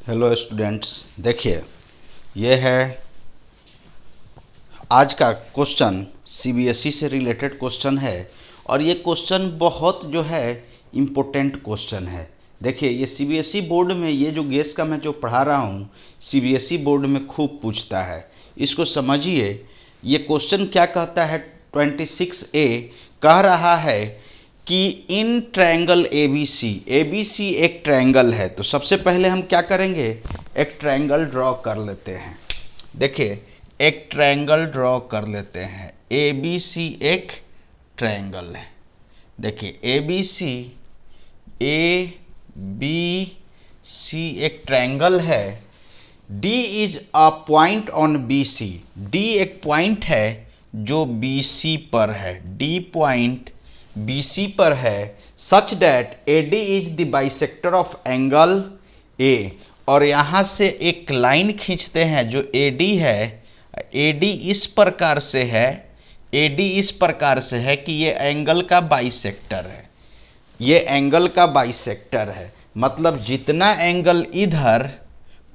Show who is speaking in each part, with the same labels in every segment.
Speaker 1: Hello students, देखिए ये है आज का क्वेश्चन। सीबीएसई से रिलेटेड क्वेश्चन है और ये क्वेश्चन बहुत जो है इम्पोर्टेंट क्वेश्चन है। देखिए ये सीबीएसई बोर्ड में ये जो गेस का मैं जो पढ़ा रहा हूँ सीबीएसई बोर्ड में खूब पूछता है। इसको समझिए, ये क्वेश्चन क्या कहता है। 26A कह रहा है कि इन ट्रायंगल ABC एक ट्रायंगल है। तो सबसे पहले हम क्या करेंगे, एक ट्रायंगल ड्रॉ कर लेते हैं। देखिए एक ट्रायंगल ड्रॉ कर लेते हैं। ABC एक ट्रायंगल है। देखिए ABC एक ट्रायंगल है। D is a point on BC। D एक पॉइंट है जो BC पर है। D पॉइंट BC पर है such that AD is the bisector of angle A। और यहाँ से एक लाइन खींचते हैं जो AD है। AD इस प्रकार से है, AD इस प्रकार से है कि ये एंगल का बाइसेक्टर है। ये एंगल का बाइसेक्टर है, मतलब जितना एंगल इधर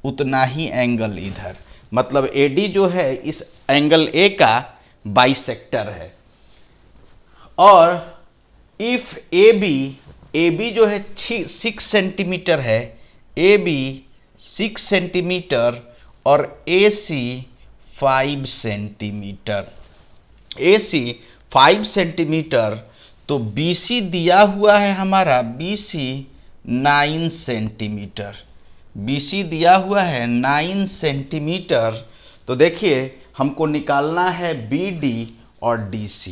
Speaker 1: उतना ही एंगल इधर। मतलब AD जो है इस एंगल A का बाइसेक्टर है। और इफ AB जो है 6 सेंटीमीटर है, AB 6 सेंटीमीटर और AC 5 सेंटीमीटर। AC 5 सेंटीमीटर, तो BC दिया हुआ है हमारा BC 9 सेंटीमीटर। BC दिया हुआ है 9 सेंटीमीटर। तो देखिए हमको निकालना है BD और DC।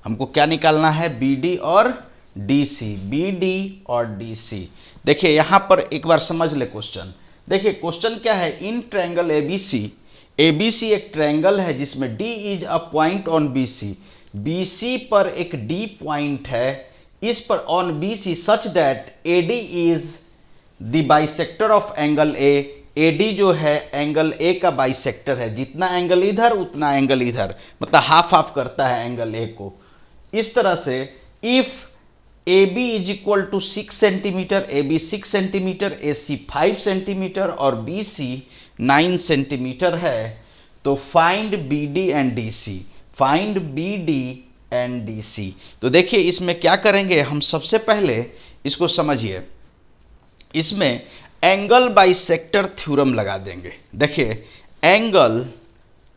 Speaker 1: हमको क्या निकालना है, BD और DC। BD और DC। देखिए यहाँ पर एक बार समझ ले क्वेश्चन। देखिए क्वेश्चन क्या है, इन ट्रायंगल ABC एक ट्रायंगल है जिसमें D is a point on BC। BC पर एक D पॉइंट है, इस पर on BC such that AD is the bisector of angle A। AD जो है एंगल A का बाइसेक्टर है। जितना एंगल इधर उतना एंगल इधर, मतलब हाफ हाफ करता है एंगल A को। इस तरह से if AB is equal to 6 centimetre, AB 6 centimetre, AC 5 centimetre और BC 9 सेंटीमीटर है, तो find BD and DC। Find BD and DC। तो देखिए इसमें क्या करेंगे हम, सबसे पहले इसको समझिए। इसमें एंगल बाइसेक्टर थ्योरम लगा देंगे। देखिए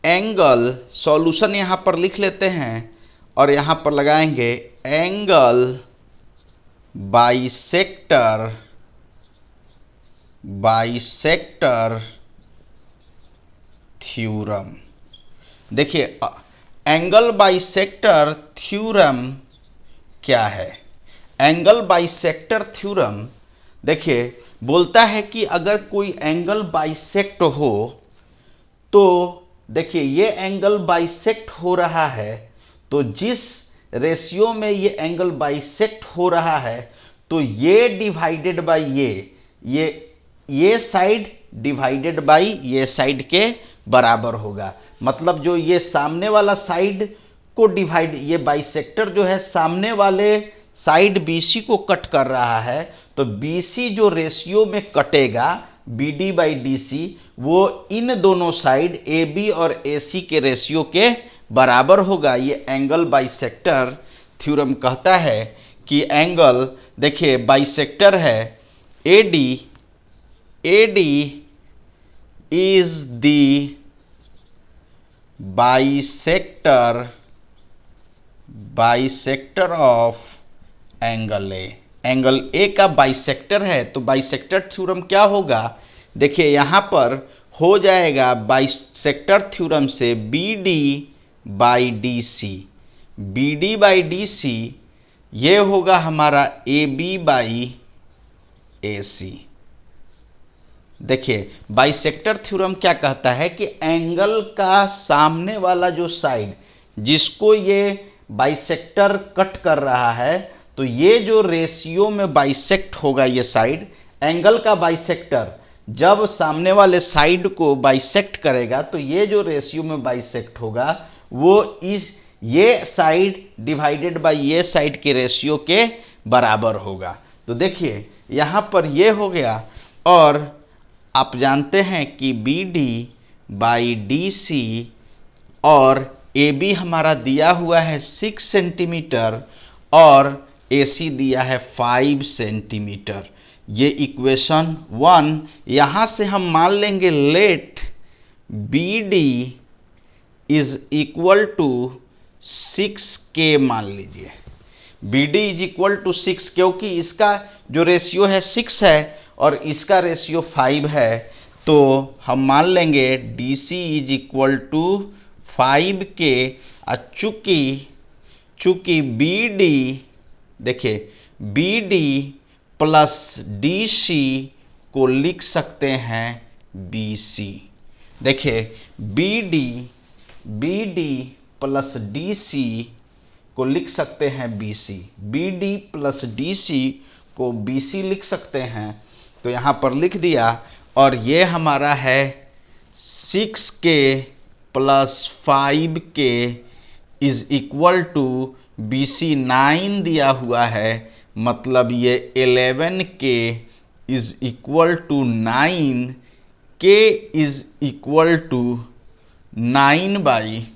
Speaker 1: एंगल सॉल्यूशन यहाँ पर लिख लेते हैं और यहाँ पर लगाएंगे एंगल बाइसेक्टर थ्योरम। देखिए एंगल बाइसेक्टर थ्योरम क्या है। एंगल बाइसेक्टर थ्योरम देखिए बोलता है कि अगर कोई एंगल बाइसेक्ट हो तो देखिए ये एंगल बाइसेक्ट हो रहा है, तो जिस रेशियो में ये एंगल बाइसेक्ट हो रहा है तो ये डिवाइडेड बाय ये साइड डिवाइडेड बाय ये साइड के बराबर होगा। मतलब जो ये सामने वाला साइड को डिवाइड, ये बाइसेक्टर जो है सामने वाले साइड BC को कट कर रहा है, तो BC जो रेशियो में कटेगा BD बाई DC वो इन दोनों साइड AB और AC के रेशियो के बराबर होगा। ये एंगल बाइसेक्टर थ्योरम कहता है कि एंगल, देखिए बाइसेक्टर है AD is the bisector of angle A। Angle A का बाइसेक्टर है, तो बाइसेक्टर थ्योरम क्या होगा, देखिए यहाँ पर हो जाएगा बाइसेक्टर थ्योरम से BD बाई DC ये होगा हमारा AB बाई AC। देखिए बाइसेक्टर थ्योरम क्या कहता है कि एंगल का सामने वाला जो साइड जिसको ये बाइसेक्टर कट कर रहा है, तो ये जो रेशियो में बाइसेक्ट होगा ये साइड, एंगल का बाइसेक्टर जब सामने वाले साइड को बाइसेक्ट करेगा तो ये जो रेशियो में बाइसेक्ट होगा वो ये साइड डिवाइडेड बाय ये साइड के रेशियो के बराबर होगा। तो देखिए यहाँ पर ये हो गया। और आप जानते हैं कि B D by D C और ए बी हमारा दिया हुआ है 6 सेंटीमीटर और ए सी दिया है 5 सेंटीमीटर। ये इक्वेशन 1। यहाँ से हम मान लेंगे let B D is equal to 6K मान लीजिए। B D is equal to 6 क्योंकि इसका जो रेशियो है 6 है और इसका रेशियो 5 है, तो हम मान लेंगे D C is equal to 5K। चूँकि बी डी देखिए B D plus D C को लिख सकते हैं बी सी। देखिए B D plus D C को लिख सकते हैं B C. B D plus D C को बी सी लिख सकते हैं, तो यहाँ पर लिख दिया। और ये हमारा है 6K plus 5K is equal to B C 9 दिया हुआ है, मतलब ये 11K is equal to 9। K is equal to 9 by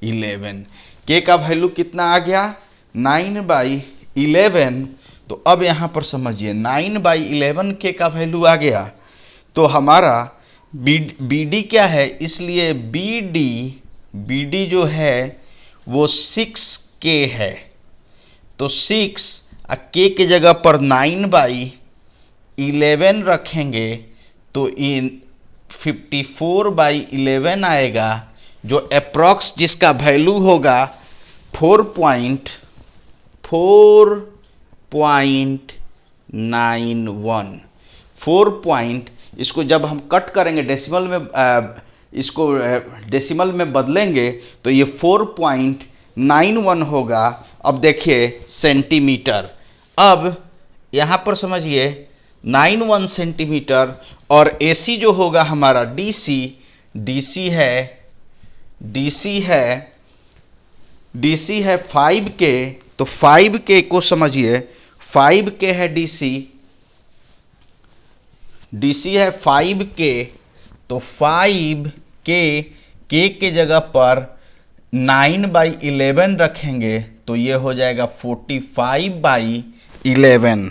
Speaker 1: 11। K का वैल्यू कितना आ गया 9/11। तो अब यहाँ पर समझिए 9/11 K का वैल्यू आ गया, तो हमारा बी डी क्या है, इसलिए बी डी जो है वो 6K है। तो 6 K के जगह पर 9/11 रखेंगे तो इन 54/11 आएगा, जो अप्रॉक्स जिसका वैल्यू होगा 4.91। इसको जब हम कट करेंगे डेसिमल में, इसको डेसिमल में बदलेंगे तो ये 4.91 होगा। अब देखिए सेंटीमीटर, अब यहाँ पर समझिए 91 सेंटीमीटर और AC जो होगा हमारा DC है 5K। तो 5K को समझिए 5K है DC है 5K। तो 5K के जगह पर 9/11 रखेंगे तो ये हो जाएगा 45/11।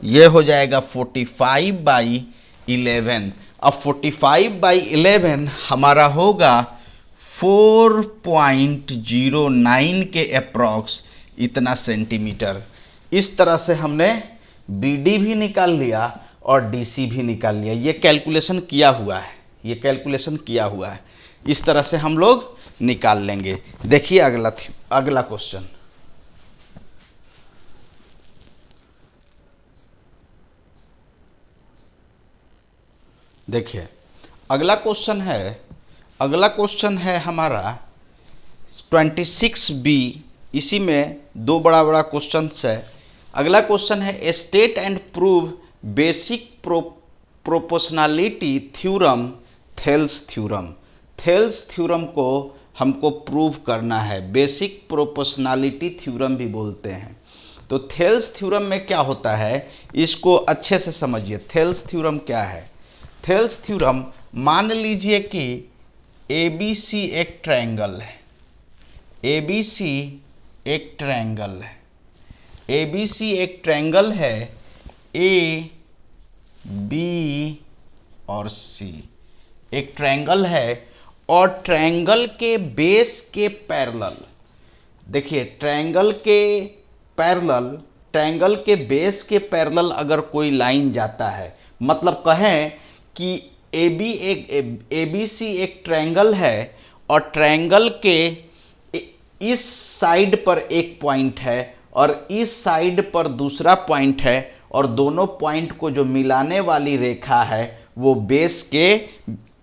Speaker 1: ये हो जाएगा 45/11। अब 45/11 हमारा होगा 4.09 के अप्रॉक्स इतना सेंटीमीटर। इस तरह से हमने BD भी निकाल लिया और DC भी निकाल लिया। ये कैलकुलेशन किया हुआ है, इस तरह से हम लोग निकाल लेंगे। देखिए अगला क्वेश्चन। देखिए अगला क्वेश्चन है हमारा 26B। इसी में दो बड़ा क्वेश्चन है। अगला क्वेश्चन है state and prove basic proportionality theorem Thales theorem को हमको प्रूव करना है। बेसिक प्रोपोर्शनलिटी थ्योरम भी बोलते हैं। तो थेल्स थ्योरम में क्या होता है, इसको अच्छे से समझिए। थेल्स थ्योरम क्या है? थेल्स थ्योरम, मान लीजिए कि ABC एक ट्रायंगल है। ABC एक ट्रायंगल है A, B और C एक ट्रायंगल है, और ट्रायंगल के बेस के पैरेलल, देखिए ट्रायंगल के बेस के पैरेलल अगर कोई लाइन जाता है, मतलब कहें कि ABC एक ट्रायंगल है और ट्रायंगल के इस साइड पर एक पॉइंट है और इस साइड पर दूसरा पॉइंट है, और दोनों पॉइंट को जो मिलाने वाली रेखा है वो बेस के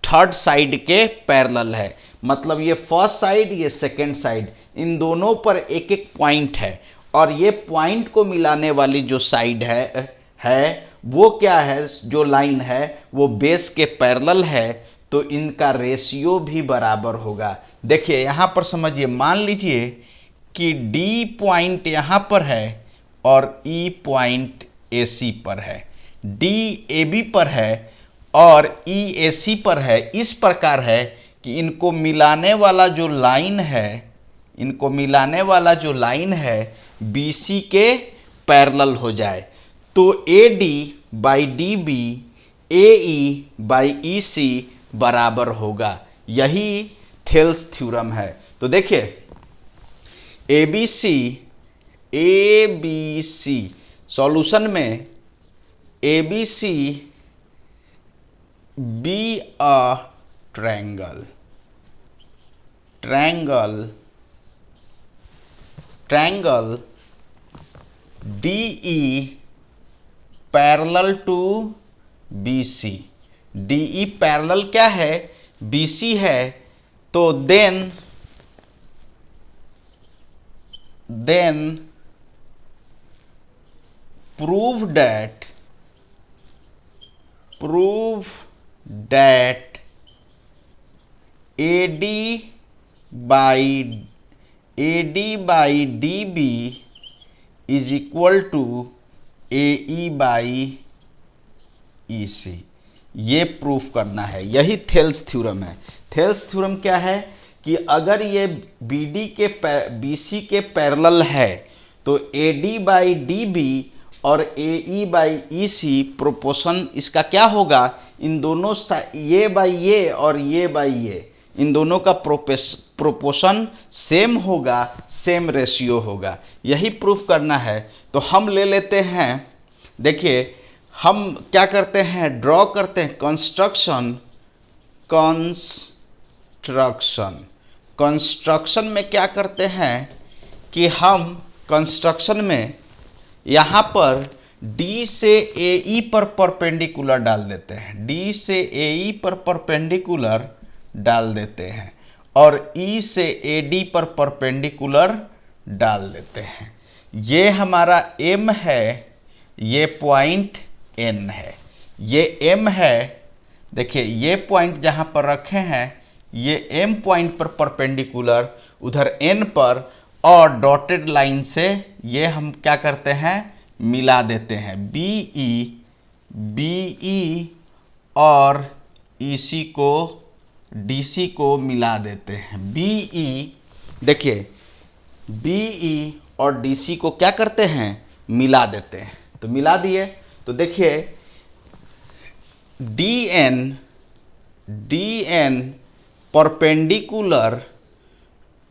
Speaker 1: थर्ड साइड के पैरेलल है। मतलब ये फर्स्ट साइड, ये सेकंड साइड, इन दोनों पर एक एक पॉइंट है, और ये पॉइंट को मिलाने वाली जो साइड है वो क्या है, जो लाइन है वो बेस के पैरेलल है, तो इनका रेशियो भी बराबर होगा। देखिए यहाँ पर समझिए, मान लीजिए कि D पॉइंट यहाँ पर है और E पॉइंट AC पर है। डी ए बी पर है और ई ए सी पर है, इस प्रकार है कि इनको मिलाने वाला जो लाइन है बी सी के पैरेलल हो जाए। तो A D by D B A E by E C बराबर होगा। यही थेल्स थ्योरम है। तो देखिए ए बी सी सॉल्यूशन में A B C be a triangle D E parallel to B C. D E parallel क्या है, बी सी है। तो then prove that AD by DB is equal to AE by EC। ये proof करना है, यही Thales theorem है। Thales theorem क्या है कि अगर ये BD के BC के पैरेलल है तो AD बाई DB और AE बाई EC प्रोपोर्शन इसका क्या होगा, इन दोनों ये बाई ये और ये बाई ये, इन दोनों का प्रोपोर्शन सेम होगा, सेम रेशियो होगा। यही प्रूफ करना है। तो हम ले लेते हैं, देखिए हम क्या करते हैं, ड्रॉ करते हैं कंस्ट्रक्शन में क्या करते हैं कि हम कंस्ट्रक्शन में यहाँ पर D से AE पर परपेंडिकुलर डाल देते हैं, D से AE पर परपेंडिकुलर डाल देते हैं और E से AD पर परपेंडिकुलर डाल देते हैं। ये हमारा M है, ये पॉइंट N है, ये M है। देखिए ये पॉइंट जहाँ पर रखे हैं ये M पॉइंट पर परपेंडिकुलर, उधर N पर, और डॉटेड लाइन से ये हम क्या करते हैं, मिला देते हैं। BE और EC को DC को मिला देते हैं। देखिए BE और DC को क्या करते हैं, मिला देते हैं। तो मिला दिए तो देखिए DN perpendicular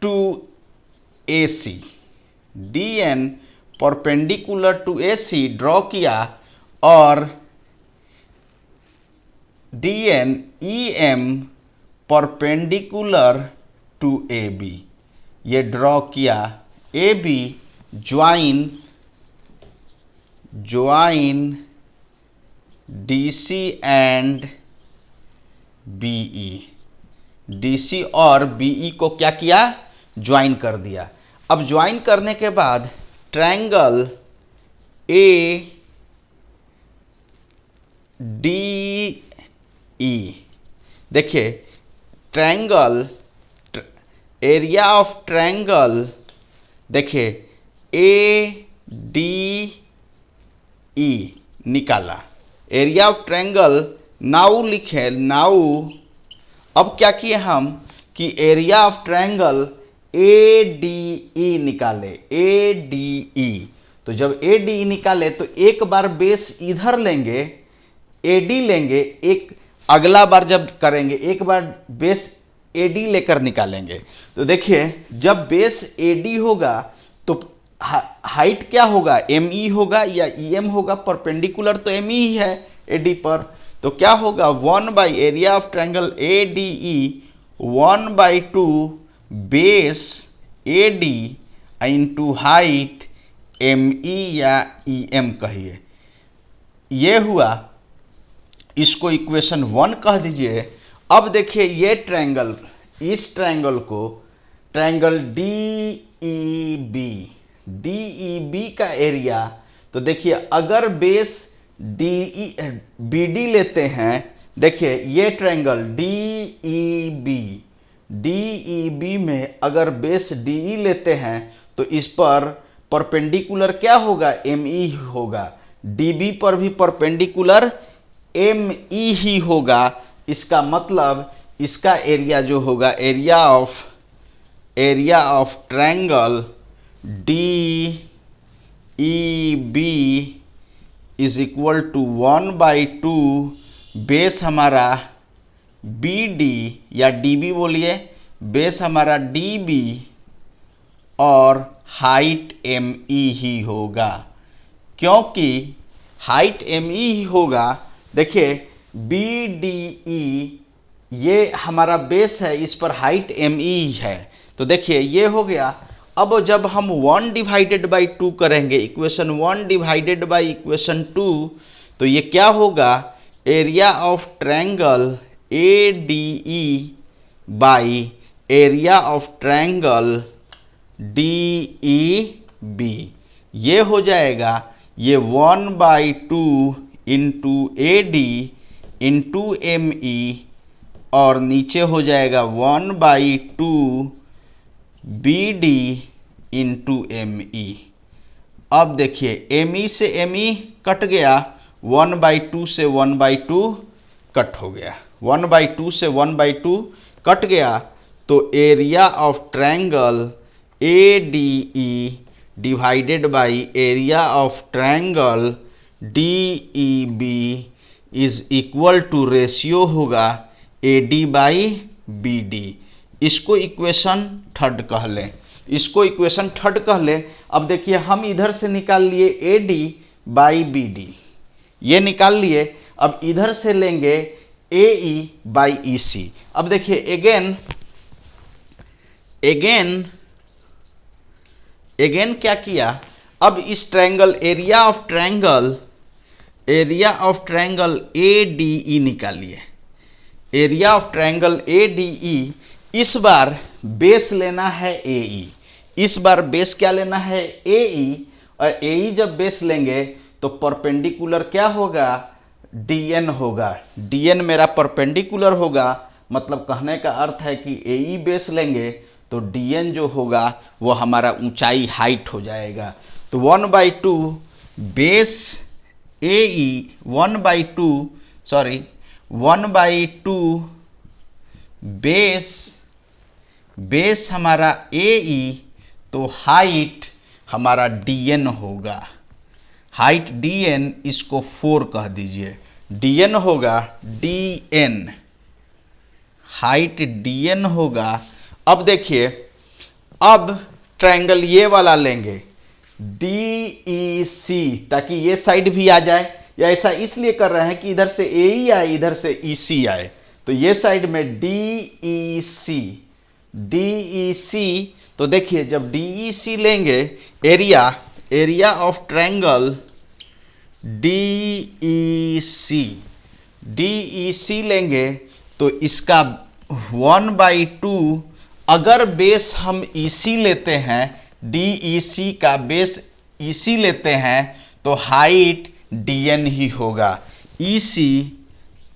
Speaker 1: to AC, DN perpendicular to AC draw किया और DN EM perpendicular to AB ये ड्रॉ किया। AB join DC and BE, DC और BE को क्या किया, ज्वाइन कर दिया। अब ज्वाइन करने के बाद ट्रायंगल ADE, देखिए ट्रायंगल एरिया ऑफ ट्रायंगल, देखिए ADE निकाला, एरिया ऑफ ट्रायंगल नाउ लिखे। अब क्या किए हम कि एरिया ऑफ ट्रायंगल ADE निकाले, ADE। तो जब ADE निकाले तो एक बार बेस इधर लेंगे, AD लेंगे, एक अगला बार जब करेंगे एक बार बेस AD लेकर निकालेंगे। तो देखिए जब बेस AD होगा तो हाइट क्या होगा, ME होगा या EM होगा, परपेंडिकुलर तो ME ही है AD पर। तो क्या होगा, 1 by area of triangle ADE 1/2 base AD into height ME या EM कहिए। ये हुआ, इसको इक्वेशन 1 कह दीजिए। अब देखिए ये ट्रायंगल, इस ट्रायंगल को ट्रायंगल DEB का एरिया, तो देखिए अगर बेस BD लेते हैं, देखिए ये ट्रायंगल DEB में अगर बेस DE लेते हैं तो इस पर परपेंडिकुलर क्या होगा, ME होगा। डीबी पर भी परपेंडिकुलर एम ई ही होगा। इसका मतलब इसका एरिया जो होगा, area of triangle D E B is equal to 1/2 base हमारा बी डी या डी बी बोलिए, बेस हमारा डी बी और हाइट एम ई ही होगा। क्योंकि हाइट एम ई ही होगा, देखिए बी डी ई ये हमारा बेस है, इस पर हाइट एम ई है। तो देखिए ये हो गया। अब जब हम 1/2 करेंगे, इक्वेशन 1 डिवाइडेड बाई इक्वेशन 2, तो ये क्या होगा, area of triangle A D E by area of triangle D E B, ये हो जाएगा ये 1/2 into A D into M E, और नीचे हो जाएगा 1/2 B D into M E. अब देखिए एम ई से एम ई कट गया, 1/2 से 1/2 कट हो गया, 1/2 से 1/2 कट गया। तो area of triangle A D E divided by area of triangle D E B is equal to ratio होगा A D by B D. इसको इक्वेशन थर्ड कह लें, इसको इक्वेशन थर्ड कह लें। अब देखिए हम इधर से निकाल लिए A D by B D, ये निकाल लिए। अब इधर से लेंगे ए ई बाई ई सी। अब देखिए अगेन क्या किया, अब इस triangle area of triangle A D E निकालिए, area of triangle A D E. इस बार बेस लेना है ए ई, इस बार बेस क्या लेना है ए ई, और ए ई जब बेस लेंगे तो परपेंडिकुलर क्या होगा, डी एन होगा। डी एन मेरा परपेंडिकुलर होगा, मतलब कहने का अर्थ है कि ए ई बेस लेंगे तो डी एन जो होगा वो हमारा ऊंचाई हाइट हो जाएगा। तो 1/2 बेस ए ई 1/2 बेस हमारा ए ई, तो हाइट हमारा डी एन होगा, हाइट डी एन, इसको 4 कह दीजिए। डी एन होगा D N, height D N होगा। अब देखिए अब ट्रायंगल ये वाला लेंगे डी ई सी, ताकि ये साइड भी आ जाए, या ऐसा इसलिए कर रहे हैं कि इधर से ए ई आए इधर से ई सी आए, तो ये साइड में डी ई सी। तो देखिए जब डी ई सी लेंगे, area of triangle D E C लेंगे, तो इसका 1/2, अगर बेस हम ई सी लेते हैं, डी ई सी का बेस ई सी लेते हैं, तो हाइट डी एन ही होगा। ई सी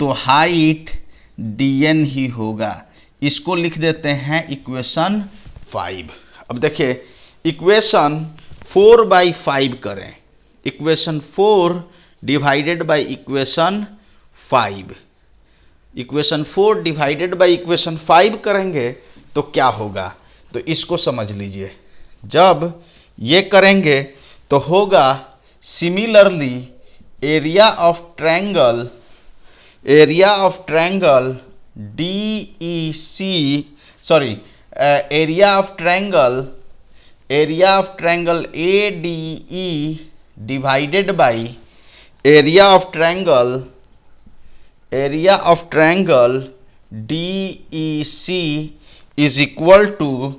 Speaker 1: तो हाइट डी एन ही होगा। इसको लिख देते हैं इक्वेशन 5। अब देखिए इक्वेशन 4/5 करें, equation 4 divided by equation 5, equation 4 divided by equation 5 करेंगे तो क्या होगा, तो इसको समझ लीजिए। जब ये करेंगे तो होगा similarly area of triangle D E C, area of triangle A D E divided by area of triangle D E C is equal to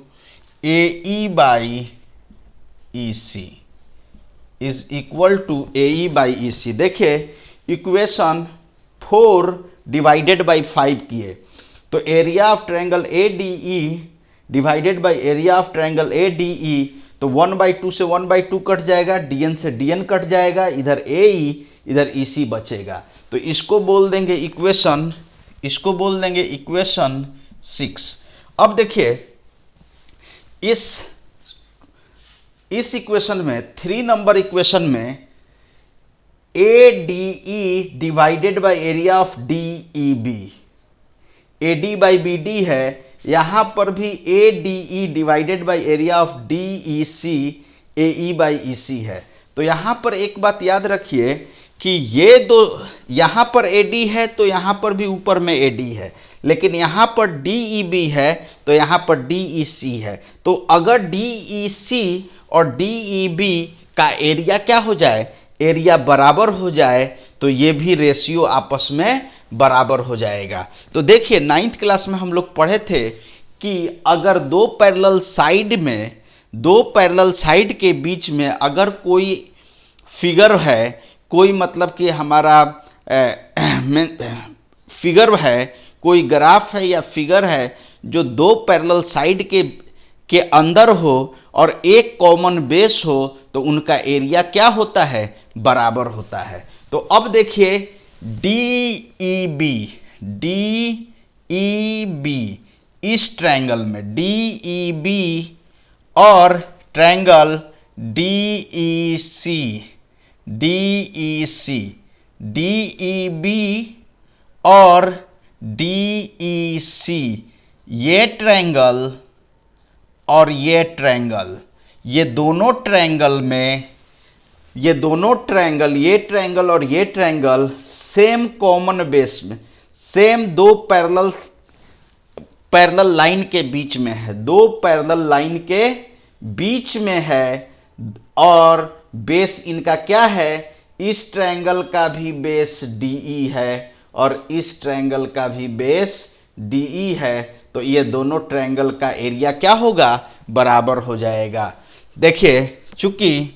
Speaker 1: A E by E C, is equal to A E by E C. देखिए equation 4 divided by 5 किए, तो area of triangle A D E divided by area of triangle A D E, तो 1/2 से 1/2 cut जाएगा, D N से D N cut जाएगा, इधर ए ई इधर ई सी बचेगा। तो इसको बोल देंगे इक्वेशन 6। अब देखिए इस इक्वेशन में 3 नंबर इक्वेशन में ADE divided by area of DEB, AD by BD है, यहां पर भी ADE divided by area of DEC AE by EC है। तो यहां पर एक बात याद रखिए कि ये दो, यहां पर AD है तो यहां पर भी ऊपर में AD है, लेकिन यहां पर DEB है तो यहां पर DEC है। तो अगर DEC और DEB का एरिया क्या हो जाए, एरिया बराबर हो जाए, तो ये भी रेशियो आपस में बराबर हो जाएगा। तो देखिए 9th क्लास में हम लोग पढ़े थे कि अगर दो पैरेलल साइड के बीच में अगर कोई फिगर है, कोई मतलब कि हमारा फिगर है, कोई ग्राफ है या फिगर है जो दो पैरेलल साइड के अंदर हो और एक कॉमन बेस हो, तो उनका एरिया क्या होता है, बराबर होता है। तो अब देखिए DEB इस ट्रायंगल में DEB और ट्रायंगल DEB और DEC, ये ट्रायंगल और ये ट्रायंगल, ये दोनों ट्रायंगल में, ये ट्रायंगल और ये ट्रायंगल सेम कॉमन बेस में, सेम दो पैरेलल लाइन के बीच में है, दो पैरेलल लाइन के बीच में है, और बेस इनका क्या है, इस ट्रायंगल का भी बेस DE है और इस ट्रायंगल का भी बेस DE है। तो ये दोनों ट्रायंगल का एरिया क्या होगा, बराबर हो जाएगा। देखिए चूंकि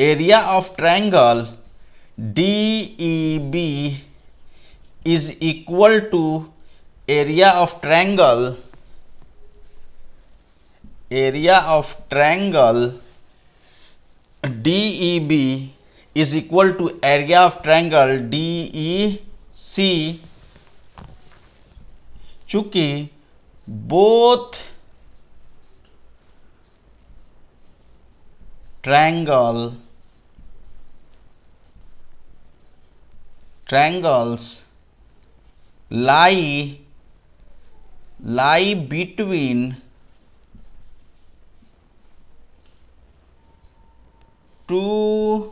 Speaker 1: area of triangle DEB is equal to area of triangle DEB is equal to area of triangle DEC, चूंकि both triangles lie between two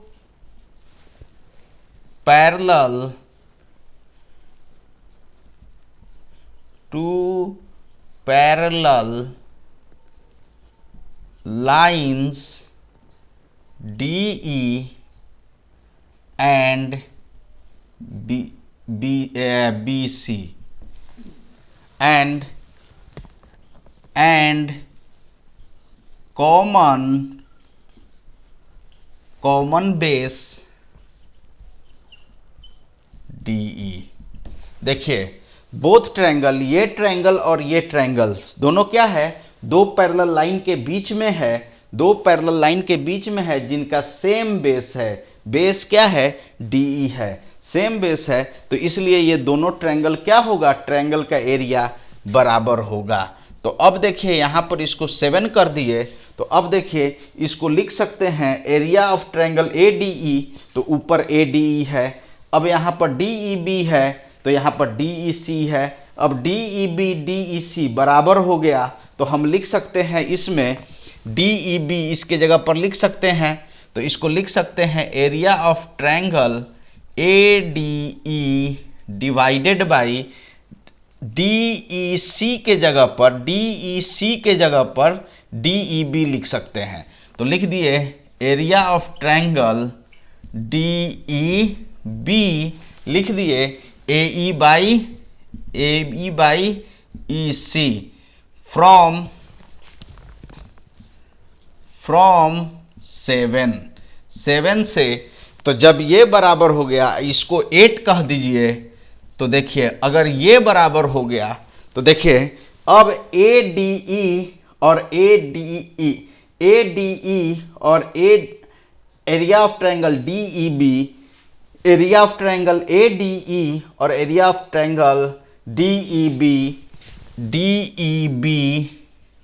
Speaker 1: parallel lines DE and BC and common base DE। देखिए both triangle, ये triangle और ये triangles दोनों क्या है, दो parallel line के बीच में है, दो पैरेलल लाइन के बीच में है जिनका सेम बेस है। बेस क्या है, DE है, सेम बेस है, तो इसलिए ये दोनों ट्रायंगल क्या होगा, ट्रायंगल का एरिया बराबर होगा। तो अब देखिए यहाँ पर इसको 7 कर दिए, तो अब देखिए इसको लिख सकते हैं एरिया ऑफ ट्रायंगल ADE, तो ऊपर ADE है, अब यहाँ पर DEB है तो यहाँ पर DEC है। अब DEB DEC बराबर हो गया, तो हम लिख सकते हैं इसमें DEB इसके जगह पर लिख सकते हैं, तो इसको लिख सकते हैं area of triangle ADE divided by DEC के जगह पर DEB लिख सकते हैं। तो लिख दिए एरिया ऑफ ट्रायंगल DEB, लिख दिए AE बाई EC फ्रॉम 7 से। तो जब ये बराबर हो गया, इसको 8 कह दीजिए, तो देखिए अगर ये बराबर हो गया तो देखिए अब ADE और area of triangle DEB, area of triangle ADE और area of triangle DEB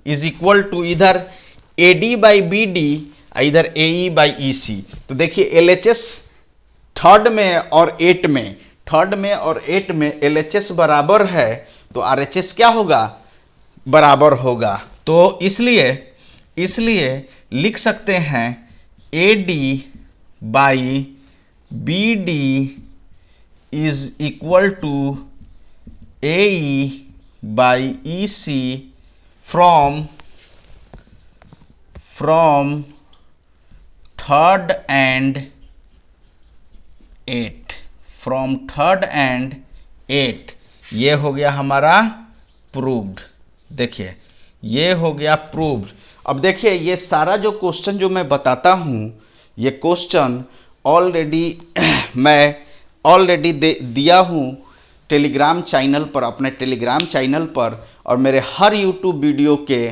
Speaker 1: is equal to इधर AD बाई BD, इधर AE बाई EC। तो देखिए LHS थर्ड में और एट में, थर्ड में और एट में LHS बराबर है तो RHS क्या होगा, बराबर होगा। तो इसलिए लिख सकते हैं AD by BD is equal to AE by EC from third and eight, from third and eight. ये हो गया हमारा प्रूव्ड। देखिए ये हो गया प्रूव्ड। अब देखिए ये सारा जो क्वेश्चन जो मैं बताता हूँ, ये क्वेश्चन ऑलरेडी मैं ऑलरेडी दिया हूँ टेलीग्राम चैनल पर, अपने टेलीग्राम चैनल पर, और मेरे हर यूट्यूब वीडियो के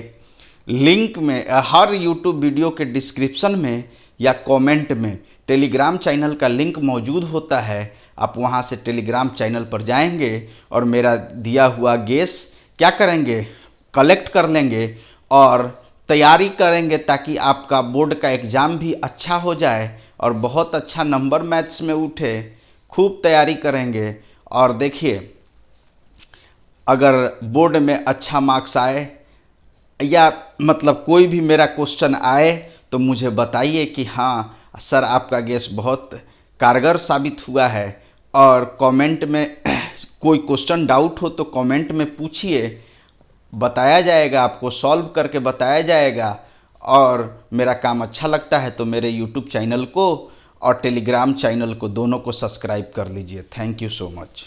Speaker 1: लिंक में, हर यूट्यूब वीडियो के डिस्क्रिप्शन में या कमेंट में टेलीग्राम चैनल का लिंक मौजूद होता है। आप वहां से टेलीग्राम चैनल पर जाएंगे और मेरा दिया हुआ गेस क्या करेंगे, कलेक्ट कर लेंगे और तैयारी करेंगे, ताकि आपका बोर्ड का एग्ज़ाम भी अच्छा हो जाए और बहुत अच्छा नंबर मैथ्स में उठे। खूब तैयारी करेंगे और देखिए अगर बोर्ड में अच्छा मार्क्स आए या मतलब कोई भी मेरा क्वेश्चन आए तो मुझे बताइए कि हाँ सर आपका गेस बहुत कारगर साबित हुआ है। और कमेंट में कोई क्वेश्चन डाउट हो तो कमेंट में पूछिए, बताया जाएगा, आपको सॉल्व करके बताया जाएगा। और मेरा काम अच्छा लगता है तो मेरे यूट्यूब चैनल को और टेलीग्राम चैनल को, दोनों को सब्सक्राइब कर लीजिए। Thank you so much.